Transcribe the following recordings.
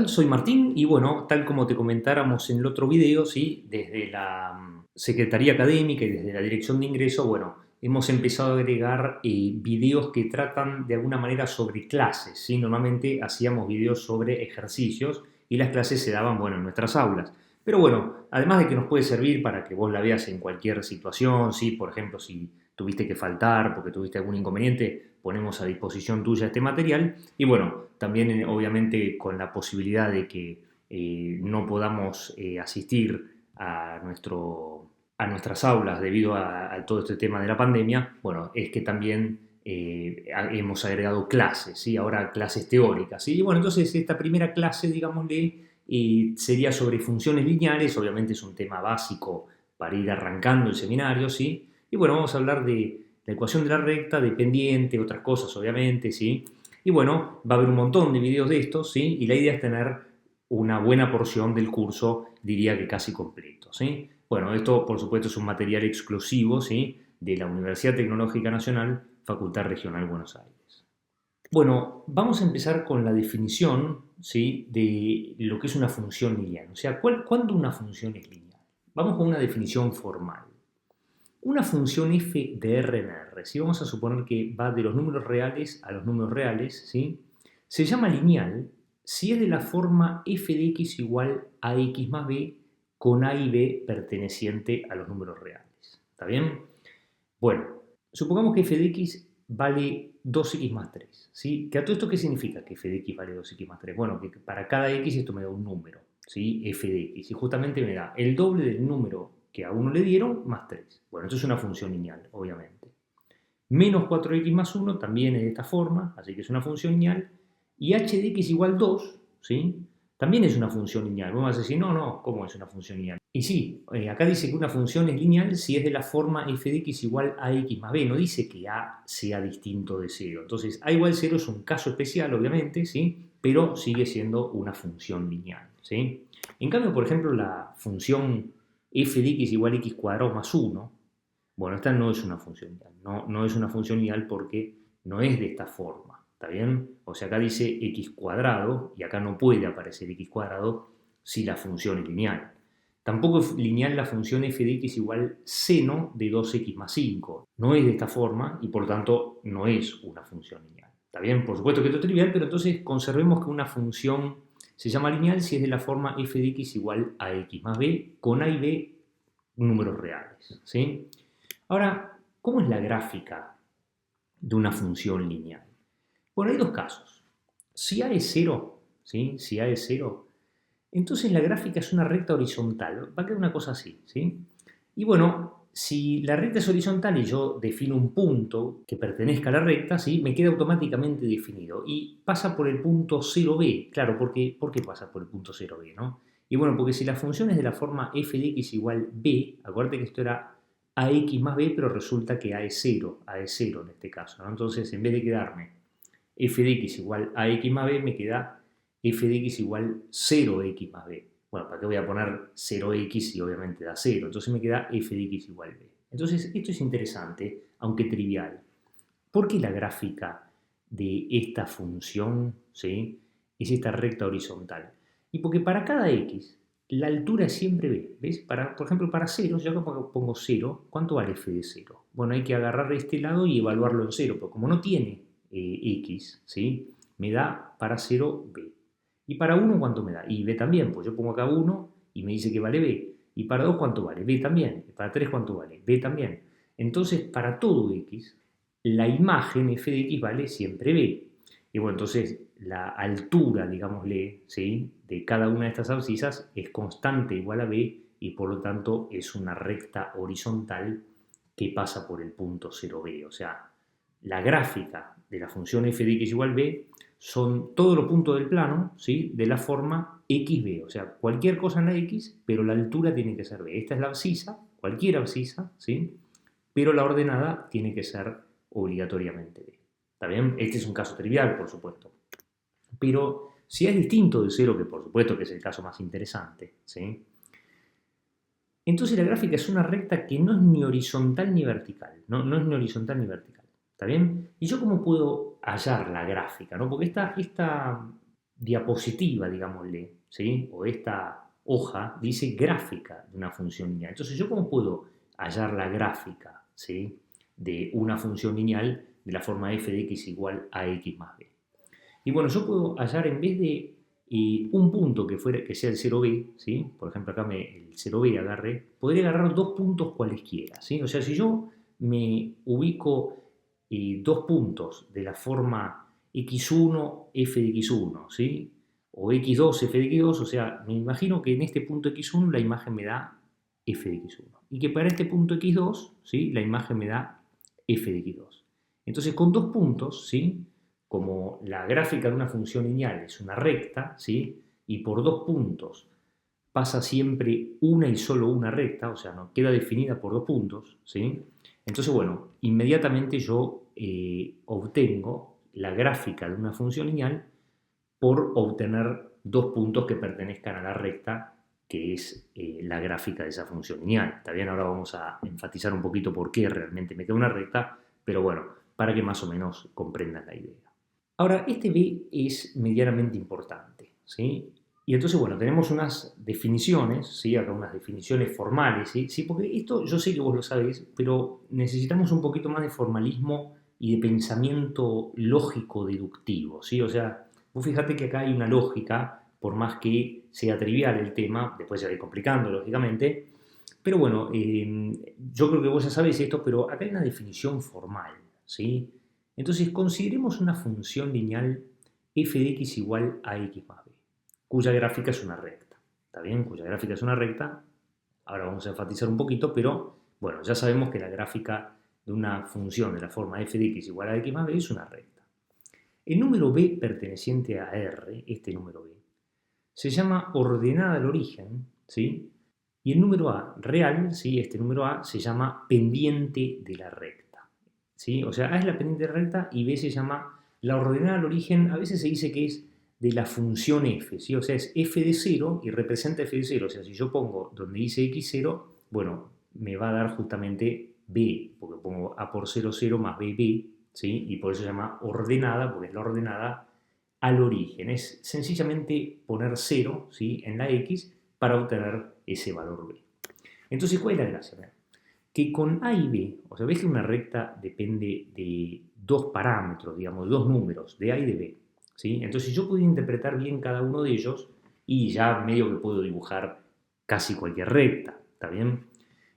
Soy Martín y bueno, tal como te comentáramos en el otro video, ¿sí? Desde la Secretaría Académica y desde la Dirección de Ingreso, bueno, hemos empezado a agregar videos que tratan de alguna manera sobre clases, ¿sí? Normalmente hacíamos videos sobre ejercicios y las clases se daban, bueno, en nuestras aulas. Pero bueno, además de que nos puede servir para que vos la veas en cualquier situación, ¿sí? Por ejemplo, si tuviste que faltar porque tuviste algún inconveniente, ponemos a disposición tuya este material. Y bueno, también obviamente con la posibilidad de que no podamos asistir a nuestras aulas debido a todo este tema de la pandemia, bueno, es que también hemos agregado clases, ¿sí? Ahora clases teóricas, ¿sí? Y bueno, entonces esta primera clase, digámosle, sería sobre funciones lineales, obviamente es un tema básico para ir arrancando el seminario, ¿sí? Y bueno, vamos a hablar de la ecuación de la recta, de pendiente, otras cosas, obviamente, ¿sí? Y bueno, va a haber un montón de videos de estos, ¿sí? Y la idea es tener una buena porción del curso, diría que casi completo, ¿sí? Bueno, esto por supuesto es un material exclusivo, ¿sí? De la Universidad Tecnológica Nacional, Facultad Regional Buenos Aires. Bueno, vamos a empezar con la definición, ¿sí? De lo que es una función lineal. O sea, ¿cuándo una función es lineal? Vamos con una definición formal. Una función f de R en R, si vamos a suponer que va de los números reales a los números reales, ¿sí? Se llama lineal si es de la forma f de x igual a x más b con a y b perteneciente a los números reales. ¿Está bien? Bueno, supongamos que f de x vale 2x más 3, ¿sí? ¿Que a todo esto qué significa que f de x vale 2x más 3? Bueno, que para cada x esto me da un número, ¿sí? F de x, y justamente me da el doble del número que a uno le dieron más 3. Bueno, esto es una función lineal, obviamente. Menos 4x más 1 también es de esta forma, así que es una función lineal. Y h de x igual 2, ¿sí? También es una función lineal. Vamos a decir, no, no, ¿cómo es una función lineal? Y sí, acá dice que una función es lineal si es de la forma f de x igual a x más b. No dice que a sea distinto de 0. Entonces, a igual 0 es un caso especial, obviamente, ¿sí? Pero sigue siendo una función lineal, ¿sí? En cambio, por ejemplo, la función f de x igual a x cuadrado más 1, bueno, esta no es una función lineal. No es una función lineal porque no es de esta forma. ¿Está bien? O sea, acá dice x cuadrado y acá no puede aparecer x cuadrado si la función es lineal. Tampoco es lineal la función f de x igual seno de 2x más 5. No es de esta forma y por lo tanto no es una función lineal. ¿Está bien? Por supuesto que esto es trivial, pero entonces conservemos que una función se llama lineal si es de la forma f de x igual a x más b con a y b números reales. ¿Sí? Ahora, ¿cómo es la gráfica de una función lineal? Bueno, hay dos casos. Si A es cero, ¿sí? Si A es cero, entonces la gráfica es una recta horizontal. Va a quedar una cosa así, ¿sí? Y bueno, si la recta es horizontal y yo defino un punto que pertenezca a la recta, ¿sí? Me queda automáticamente definido. Y pasa por el punto 0b. Claro, ¿por qué pasa por el punto 0b, no? Y bueno, porque si la función es de la forma f de x igual b, acuérdate que esto era ax más b, pero resulta que a es 0 en este caso, ¿no? Entonces, en vez de quedarme f de x igual a x más b, me queda f de x igual 0x más b. Bueno, ¿para qué voy a poner 0x si obviamente da 0? Entonces me queda f de x igual b. Entonces, esto es interesante, aunque trivial. ¿Por qué la gráfica de esta función, ¿sí? Es esta recta horizontal? Y porque para cada x, la altura es siempre b. ¿Ves? Por ejemplo, para 0, yo acá pongo 0, ¿cuánto vale f de 0? Bueno, hay que agarrar este lado y evaluarlo en 0, porque como no tiene x, ¿sí? Me da para 0 b. ¿Y para 1 cuánto me da? Y b también, pues yo pongo acá 1 y me dice que vale b. ¿Y para 2 cuánto vale? B también. ¿Y para 3 cuánto vale? B también. Entonces, para todo x, la imagen f de x vale siempre b. Y bueno, entonces la altura, digámosle, ¿sí? De cada una de estas abscisas es constante igual a b y por lo tanto es una recta horizontal que pasa por el punto 0b. O sea, la gráfica de la función f de x igual b son todos los puntos del plano, ¿sí? De la forma xb. O sea, cualquier cosa en la x, pero la altura tiene que ser b. Esta es la abscisa, cualquier abscisa, ¿sí? Pero la ordenada tiene que ser obligatoriamente b. ¿Está bien? Este es un caso trivial, por supuesto. Pero si es distinto de cero, que por supuesto que es el caso más interesante, ¿sí? Entonces la gráfica es una recta que no es ni horizontal ni vertical. No es ni horizontal ni vertical. ¿Está bien? ¿Y yo cómo puedo hallar la gráfica? ¿No? Porque esta diapositiva, digámosle, ¿sí? O esta hoja dice gráfica de una función lineal. Entonces, ¿yo cómo puedo hallar la gráfica, ¿sí? De una función lineal de la forma f de x igual a x más b? Y bueno, yo puedo hallar en vez de un punto que sea el 0b, ¿sí? Por ejemplo, acá el 0b agarre, podría agarrar dos puntos cualesquiera, ¿sí? O sea, si yo me ubico dos puntos de la forma x1, f de x1, ¿sí? O x2, f de x2, o sea, me imagino que en este punto x1 la imagen me da f de x1. Y que para este punto x2, ¿sí? La imagen me da f de x2. Entonces, con dos puntos, ¿sí? Como la gráfica de una función lineal es una recta, ¿sí? Y por dos puntos pasa siempre una y solo una recta, o sea, no queda definida por dos puntos, ¿sí? Entonces, bueno, inmediatamente yo obtengo la gráfica de una función lineal por obtener dos puntos que pertenezcan a la recta que es la gráfica de esa función lineal. Está bien, ahora vamos a enfatizar un poquito por qué realmente me queda una recta, pero bueno, para que más o menos comprendan la idea. Ahora, este B es medianamente importante, ¿sí? Y entonces, bueno, tenemos unas definiciones, ¿sí? Acá unas definiciones formales, ¿sí? Sí, porque esto yo sé que vos lo sabés, pero necesitamos un poquito más de formalismo y de pensamiento lógico-deductivo, ¿sí? O sea, vos fíjate que acá hay una lógica, por más que sea trivial el tema, después se va a ir complicando, lógicamente, pero bueno, yo creo que vos ya sabés esto, pero acá hay una definición formal, ¿sí? Entonces, consideremos una función lineal f de x igual a x más b, cuya gráfica es una recta. ¿Está bien? Cuya gráfica es una recta. Ahora vamos a enfatizar un poquito, pero bueno, ya sabemos que la gráfica de una función de la forma f de x igual a x más b es una recta. El número b perteneciente a R, este número b, se llama ordenada al origen, ¿sí? Y el número a real, ¿sí? Este número a se llama pendiente de la recta, ¿sí? O sea, A es la pendiente de la recta y B se llama la ordenada al origen. A veces se dice que es de la función f, ¿sí? O sea, es f de 0 y representa f de 0. O sea, si yo pongo donde dice x0, bueno, me va a dar justamente b, porque pongo a por 0, 0 más b, ¿sí? Y por eso se llama ordenada, porque es la ordenada al origen. Es sencillamente poner 0, ¿sí? En la x para obtener ese valor b. Entonces, ¿cuál es la gracia? Que con a y b, o sea, ves que una recta depende de dos parámetros, digamos, dos números, de a y de b, ¿sí? Entonces yo puedo interpretar bien cada uno de ellos y ya medio que puedo dibujar casi cualquier recta, ¿está bien?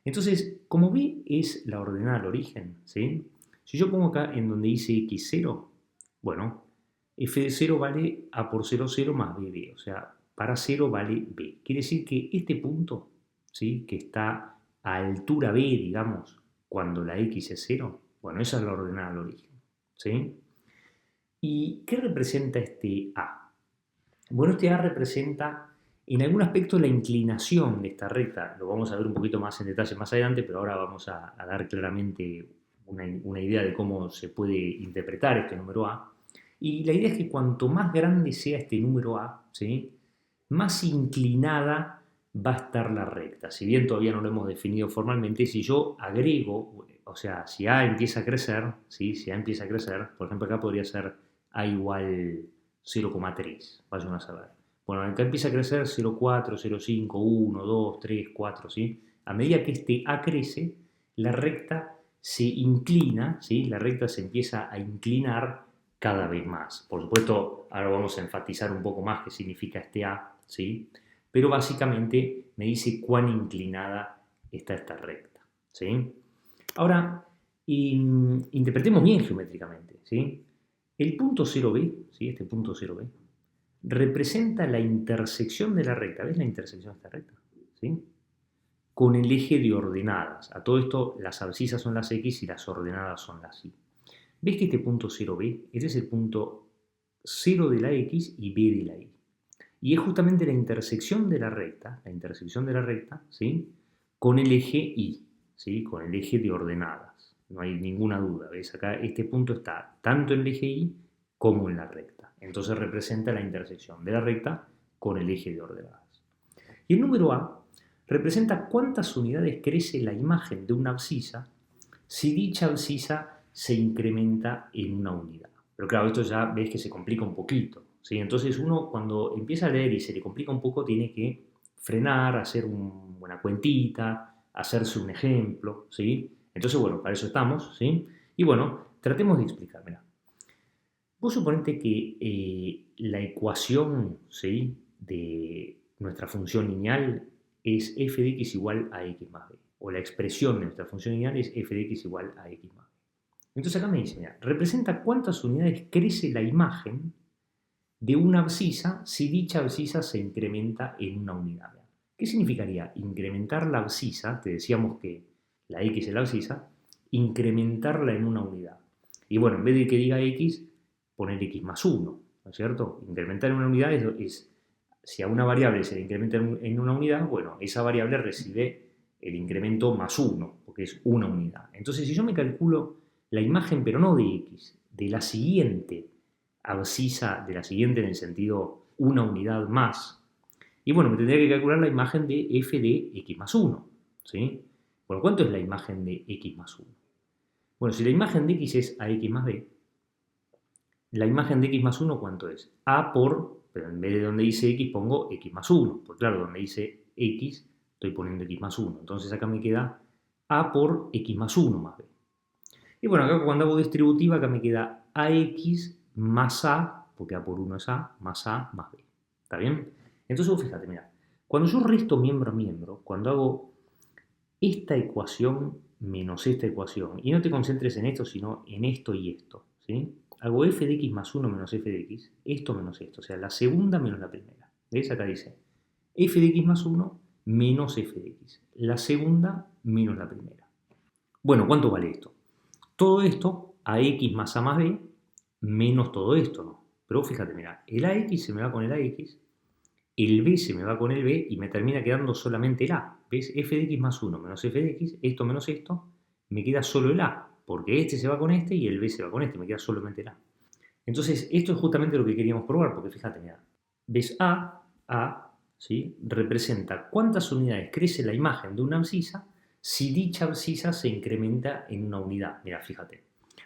Entonces, como b es la ordenada al origen, ¿sí? Si yo pongo acá en donde dice x0, bueno, f de 0 vale a por 0, 0 más bb, o sea, para 0 vale b. Quiere decir que este punto, ¿sí? Que está a altura b, digamos, cuando la x es 0, bueno, esa es la ordenada al origen, ¿sí? ¿Y qué representa este a? Bueno, este a representa en algún aspecto la inclinación de esta recta. Lo vamos a ver un poquito más en detalle más adelante, pero ahora vamos a dar claramente una idea de cómo se puede interpretar este número a. Y la idea es que cuanto más grande sea este número a, ¿sí? Más inclinada va a estar la recta. Si bien todavía no lo hemos definido formalmente, si yo agrego, o sea, si a empieza a crecer, ¿sí? Si a empieza a crecer, por ejemplo acá podría ser a igual 0,3, vayan a saber. Bueno, acá empieza a crecer 0,4, 0,5, 1, 2, 3, 4, ¿sí? A medida que este a crece, la recta se inclina, ¿sí? La recta se empieza a inclinar cada vez más. Por supuesto, ahora vamos a enfatizar un poco más qué significa este a, ¿sí? Pero básicamente me dice cuán inclinada está esta recta, ¿sí? Ahora, interpretemos bien geométricamente, ¿sí? El punto 0b, ¿sí? Este punto 0b, representa la intersección de la recta. ¿Ves la intersección de esta recta? ¿Sí? Con el eje de ordenadas. A todo esto, las abscisas son las x y las ordenadas son las y. ¿Ves que este punto 0b, este es el punto 0 de la x y b de la y? Y es justamente la intersección de la recta, ¿sí? Con el eje y, ¿sí? Con el eje de ordenadas. No hay ninguna duda, ¿ves? Acá este punto está tanto en el eje y como en la recta. Entonces representa la intersección de la recta con el eje de ordenadas. Y el número a representa cuántas unidades crece la imagen de una abscisa si dicha abscisa se incrementa en una unidad. Pero claro, esto ya ves que se complica un poquito, ¿sí? Entonces uno cuando empieza a leer y se le complica un poco tiene que frenar, hacer una cuentita, hacerse un ejemplo, ¿sí? Entonces, bueno, para eso estamos, ¿sí? Y bueno, tratemos de explicar, mira. Vos suponete que la ecuación, ¿sí?, de nuestra función lineal es f de x igual a x más b. O la expresión de nuestra función lineal es f de x igual a x más b. Entonces acá me dice, mira, representa cuántas unidades crece la imagen de una abscisa si dicha abscisa se incrementa en una unidad. ¿Qué significaría incrementar la abscisa? Te decíamos que la x es la abscisa, incrementarla en una unidad. Y bueno, en vez de que diga x, poner x más 1, ¿no es cierto? Incrementar en una unidad es si a una variable se le incrementa en una unidad, bueno, esa variable recibe el incremento más 1, porque es una unidad. Entonces, si yo me calculo la imagen, pero no de x, de la siguiente abscisa, de la siguiente en el sentido una unidad más, y bueno, me tendría que calcular la imagen de f de x más 1, ¿sí? Bueno, ¿cuánto es la imagen de x más 1? Bueno, si la imagen de x es a x más b, la imagen de x más 1, ¿cuánto es? A por, pero en vez de donde dice x pongo x más 1, porque claro, donde dice x estoy poniendo x más 1, entonces acá me queda a por x más 1 más b. Y bueno, acá cuando hago distributiva, acá me queda ax más a, porque a por 1 es a más b. ¿Está bien? Entonces fíjate, mira, cuando yo resto miembro a miembro, cuando hago esta ecuación menos esta ecuación, y no te concentres en esto, sino en esto y esto, ¿sí? Hago f de x más 1 menos f de x, esto menos esto, o sea, la segunda menos la primera. ¿Ves? Acá dice f de x más 1 menos f de x, la segunda menos la primera. Bueno, ¿cuánto vale esto? Todo esto a x más a más b menos todo esto, ¿no? Pero fíjate, mira, el ax se me va con el ax, el b se me va con el b y me termina quedando solamente el a. ¿Ves? F de x más 1 menos f de x, esto menos esto, me queda solo el a, porque este se va con este y el b se va con este, me queda solamente el a. Entonces, esto es justamente lo que queríamos probar, porque fíjate, mira, ves a, ¿sí?, representa cuántas unidades crece la imagen de una abscisa si dicha abscisa se incrementa en una unidad. Mira, fíjate.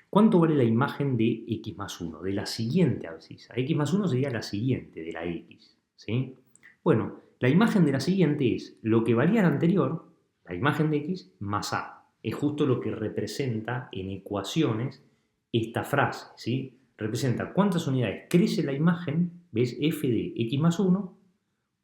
¿Cuánto vale la imagen de x más 1? De la siguiente abscisa. X más 1 sería la siguiente de la x, ¿sí? Bueno, la imagen de la siguiente es lo que valía la anterior, la imagen de x, más a. Es justo lo que representa en ecuaciones esta frase, ¿sí? Representa cuántas unidades crece la imagen, ¿ves? F de x más 1,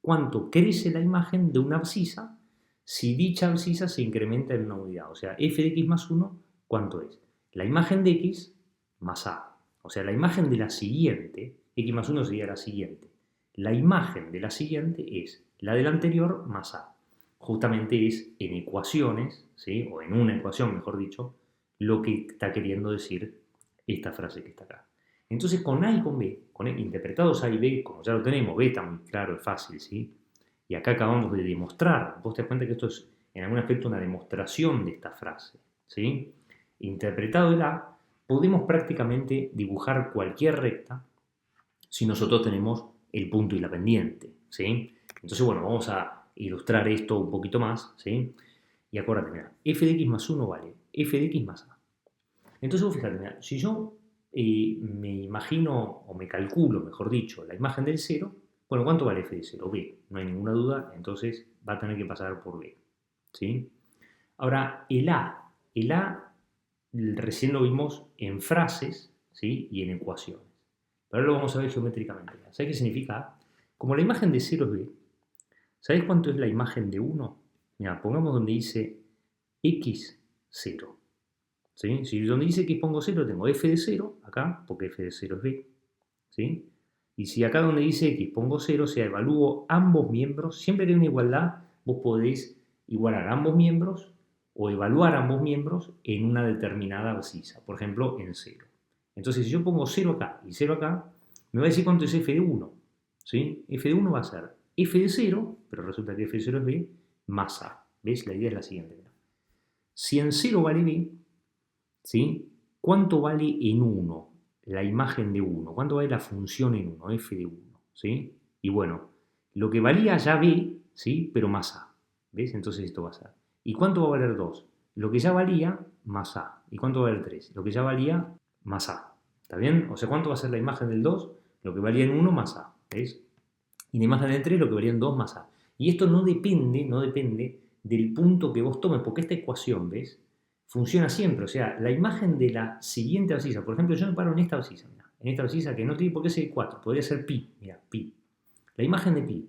cuánto crece la imagen de una abscisa si dicha abscisa se incrementa en una unidad. O sea, f de x más 1, ¿cuánto es? La imagen de x más a. O sea, la imagen de la siguiente, x más 1 sería la siguiente. La imagen de la siguiente es la del anterior más a. Justamente es en ecuaciones, ¿sí?, o en una ecuación, mejor dicho, lo que está queriendo decir esta frase que está acá. Entonces, con A y con B, interpretados A y B, como ya lo tenemos, B está muy claro, es fácil, ¿sí? Y acá acabamos de demostrar, vos te das cuenta que esto es en algún aspecto una demostración de esta frase, ¿sí? Interpretado el A, podemos prácticamente dibujar cualquier recta si nosotros tenemos el punto y la pendiente, ¿sí? Entonces, bueno, vamos a ilustrar esto un poquito más, ¿sí? Y acuérdate, mira, f de x más 1 vale f de x más a. Entonces, vos fíjate, mira, si yo me imagino, o me calculo, mejor dicho, la imagen del 0, bueno, ¿cuánto vale f de 0? B, no hay ninguna duda, entonces va a tener que pasar por B, ¿sí? Ahora, el A recién lo vimos en frases, ¿sí?, y en ecuaciones. Pero ahora lo vamos a ver geométricamente. ¿Sabes qué significa A? Como la imagen de 0 es B, ¿sabés cuánto es la imagen de 1? Mira, pongamos donde dice x 0. ¿Sí? Si donde dice que pongo 0 tengo f de 0, acá, porque f de 0 es b, ¿sí? Y si acá donde dice x pongo 0, o sea, evalúo ambos miembros, siempre que hay una igualdad, vos podés igualar ambos miembros o evaluar ambos miembros en una determinada abscisa, por ejemplo, en 0. Entonces, si yo pongo 0 acá y 0 acá, me va a decir cuánto es f de 1, ¿sí? F de 1 va a ser f de 0, pero resulta que f de 0 es b, más a. ¿Ves? La idea es la siguiente. Si en 0 vale b, ¿sí?, ¿cuánto vale en 1 la imagen de 1? ¿Cuánto vale la función en 1, f de 1? ¿Sí? Y bueno, lo que valía ya b, ¿sí?, pero más a. ¿Ves? Entonces esto va a ser. ¿Y cuánto va a valer 2? Lo que ya valía más a. ¿Y cuánto va a valer 3? Lo que ya valía más a. ¿Está bien? O sea, ¿cuánto va a ser la imagen del 2? lo que valía en 1 más A, ¿ves? Y de imagen de 3 lo que valía en 2 más A. Y esto no depende del punto que vos tomes, porque esta ecuación, ¿ves? Funciona siempre, o sea, la imagen de la siguiente abscisa, por ejemplo, yo me paro en esta abscisa, mirá, en esta abscisa que no tiene por qué ser 4, podría ser pi, mira, pi. La imagen de pi,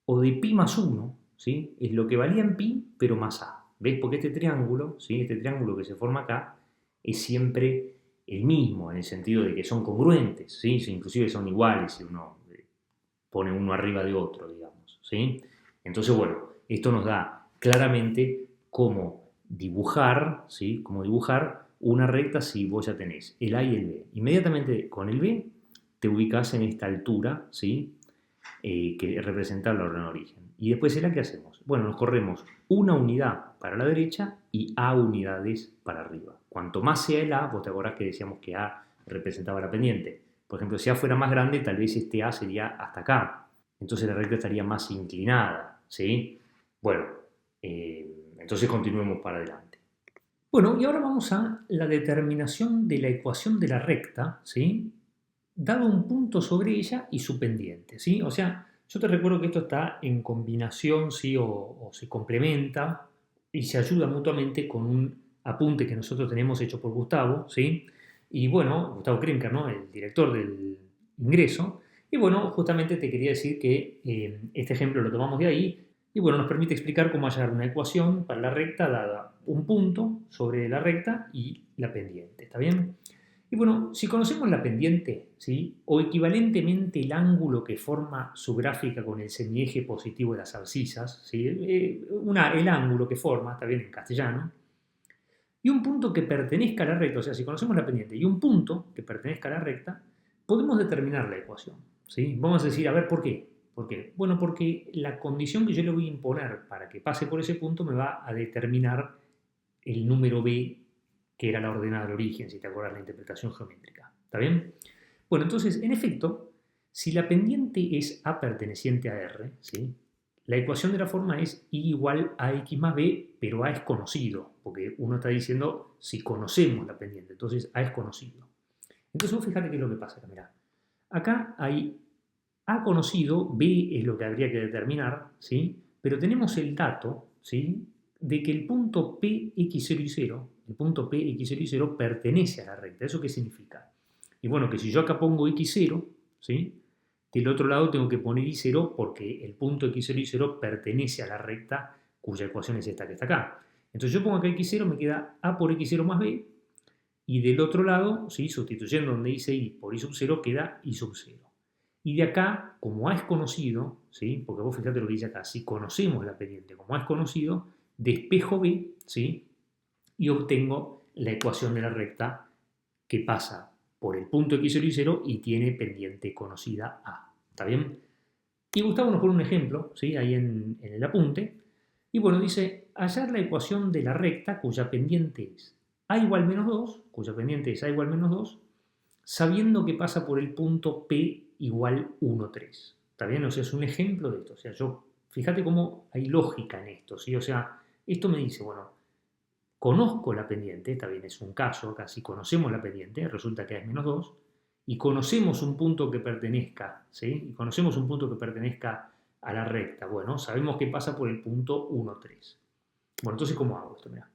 o de pi más 1, ¿sí? Es lo que valía en pi, pero más a. ¿Ves? Porque este triángulo, ¿sí? Este triángulo que se forma acá, es siempre el mismo, en el sentido de que son congruentes, ¿sí? Inclusive son iguales si uno pone uno arriba de otro, digamos, ¿sí? Entonces, bueno, esto nos da claramente cómo dibujar, ¿sí? Cómo dibujar una recta si vos ya tenés el A y el B. Inmediatamente con el B te ubicás en esta altura, ¿sí? Que representa el orden origen. Y después el A, ¿qué hacemos? Bueno, nos corremos una unidad para la derecha y A unidades para arriba. Cuanto más sea el A, vos te acordás que decíamos que A representaba la pendiente. Por ejemplo, si A fuera más grande, tal vez este A sería hasta acá. Entonces la recta estaría más inclinada, ¿sí? Bueno, entonces continuemos para adelante. Bueno, y ahora vamos a la determinación de la ecuación de la recta, ¿sí? Dado un punto sobre ella y su pendiente, ¿sí? O sea, yo te recuerdo que esto está en combinación, ¿sí? O se complementa y se ayuda mutuamente con un apunte que nosotros tenemos hecho por Gustavo, ¿sí? Y bueno, Gustavo Krenker, ¿no? El director del ingreso. Y bueno, justamente te quería decir que este ejemplo lo tomamos de ahí y bueno, nos permite explicar cómo hallar una ecuación para la recta dada un punto sobre la recta y la pendiente, ¿está bien? Y bueno, si conocemos la pendiente, ¿sí? O equivalentemente el ángulo que forma su gráfica con el semieje positivo de las abscisas, ¿sí? El ángulo que forma, está bien en castellano, y un punto que pertenezca a la recta, o sea, si conocemos la pendiente y un punto que pertenezca a la recta, podemos determinar la ecuación, ¿sí? Vamos a decir, a ver, ¿por qué? ¿Por qué? Bueno, porque la condición que yo le voy a imponer para que pase por ese punto me va a determinar el número b, que era la ordenada del origen, si te acuerdas la interpretación geométrica. ¿Está bien? Bueno, entonces, en efecto, si la pendiente es A perteneciente a R, ¿sí? La ecuación de la forma es I igual a X más B, pero A es conocido, porque uno está diciendo si conocemos la pendiente, entonces A es conocido. Entonces vos fíjate qué es lo que pasa acá, mirá. Acá hay A conocido, B es lo que habría que determinar, ¿sí? Pero tenemos el dato, ¿sí? De que el punto Px0 y 0, el punto Px0 y 0 pertenece a la recta. ¿Eso qué significa? Y bueno, que si yo acá pongo x0, ¿sí? Del otro lado tengo que poner y0 porque el punto x0 y 0 pertenece a la recta cuya ecuación es esta que está acá. Entonces yo pongo acá x0, me queda a por x0 más b, y del otro lado, ¿sí? Sustituyendo donde dice y por y sub 0, queda y sub 0. Y de acá, como A es conocido, ¿sí? Porque vos fíjate lo que dice acá, si conocemos la pendiente como A es conocido, despejo B, ¿sí? Y obtengo la ecuación de la recta que pasa por el punto x0 y 0 y tiene pendiente conocida A. ¿Está bien? Y Gustavo nos pone un ejemplo, ¿sí? Ahí en el apunte. Y bueno, dice, hallar la ecuación de la recta cuya pendiente es A igual menos 2, cuya pendiente es A igual menos 2, sabiendo que pasa por el punto P igual 1, 3. ¿Está bien? O sea, es un ejemplo de esto. O sea, fíjate cómo hay lógica en esto, ¿sí? O sea, esto me dice, bueno, conozco la pendiente, está bien, es un caso, acá si conocemos la pendiente, resulta que es menos 2, y conocemos un punto que pertenezca, ¿sí? Y conocemos un punto que pertenezca a la recta. Bueno, sabemos que pasa por el punto 1, 3. Bueno, entonces, ¿cómo hago esto? Mirá.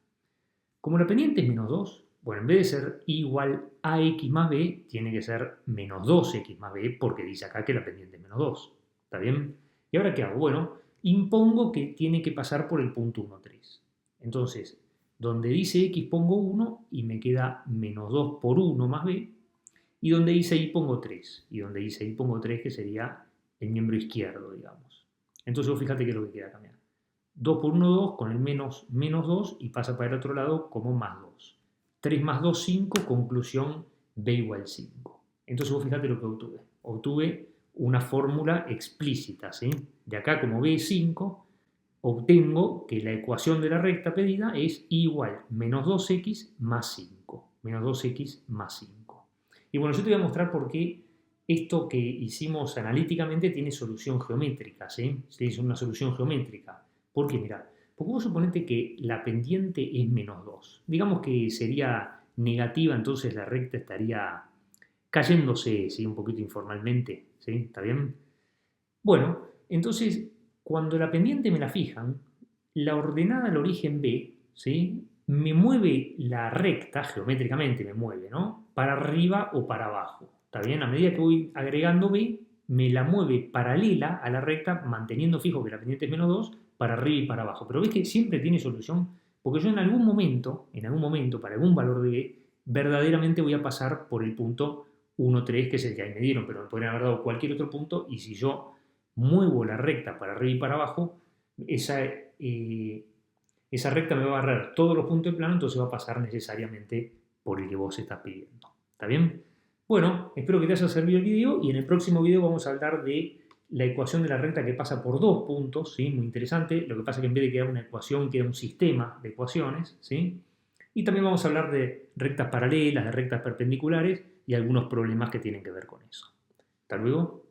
Como la pendiente es menos 2, bueno, en vez de ser igual a x más b, tiene que ser menos 2x más b, porque dice acá que la pendiente es menos 2. ¿Está bien? ¿Y ahora qué hago? Bueno, impongo que tiene que pasar por el punto 1, 3. Entonces, donde dice x pongo 1 y me queda menos 2 por 1 más b. Y donde dice y pongo 3. Y donde dice y pongo 3, que sería el miembro izquierdo, digamos. Entonces vos fíjate qué es lo que queda cambiar. 2 por 1, 2, con el menos 2 y pasa para el otro lado como más 2. 3 más 2, 5, conclusión b igual 5. Entonces vos fíjate lo que obtuve. Obtuve una fórmula explícita, ¿sí? De acá como b es 5, obtengo que la ecuación de la recta pedida es igual menos 2x más 5. Menos 2x más 5. Y bueno, yo te voy a mostrar por qué esto que hicimos analíticamente tiene solución geométrica, ¿sí? Es una solución geométrica. ¿Por qué? Mirá, porque vos suponete que la pendiente es menos 2. Digamos que sería negativa, entonces la recta estaría cayéndose, ¿sí? Un poquito informalmente, ¿sí? ¿Está bien? Bueno, entonces, cuando la pendiente me la fijan, la ordenada al origen B, ¿sí? Me mueve la recta, geométricamente me mueve, ¿no? Para arriba o para abajo. ¿Está bien? A medida que voy agregando B, me la mueve paralela a la recta, manteniendo fijo que la pendiente es -2, para arriba y para abajo. Pero ves que siempre tiene solución, porque yo en algún momento, para algún valor de B, verdaderamente voy a pasar por el punto 1, 3, que es el que ahí me dieron, pero me podrían haber dado cualquier otro punto, y si yo muevo la recta para arriba y para abajo, esa recta me va a barrer todos los puntos de plano, entonces va a pasar necesariamente por el que vos estás pidiendo. ¿Está bien? Bueno, espero que te haya servido el video y en el próximo video vamos a hablar de la ecuación de la recta que pasa por dos puntos, ¿sí? Muy interesante. Lo que pasa es que en vez de quedar una ecuación, queda un sistema de ecuaciones, ¿sí? Y también vamos a hablar de rectas paralelas, de rectas perpendiculares y algunos problemas que tienen que ver con eso. Hasta luego.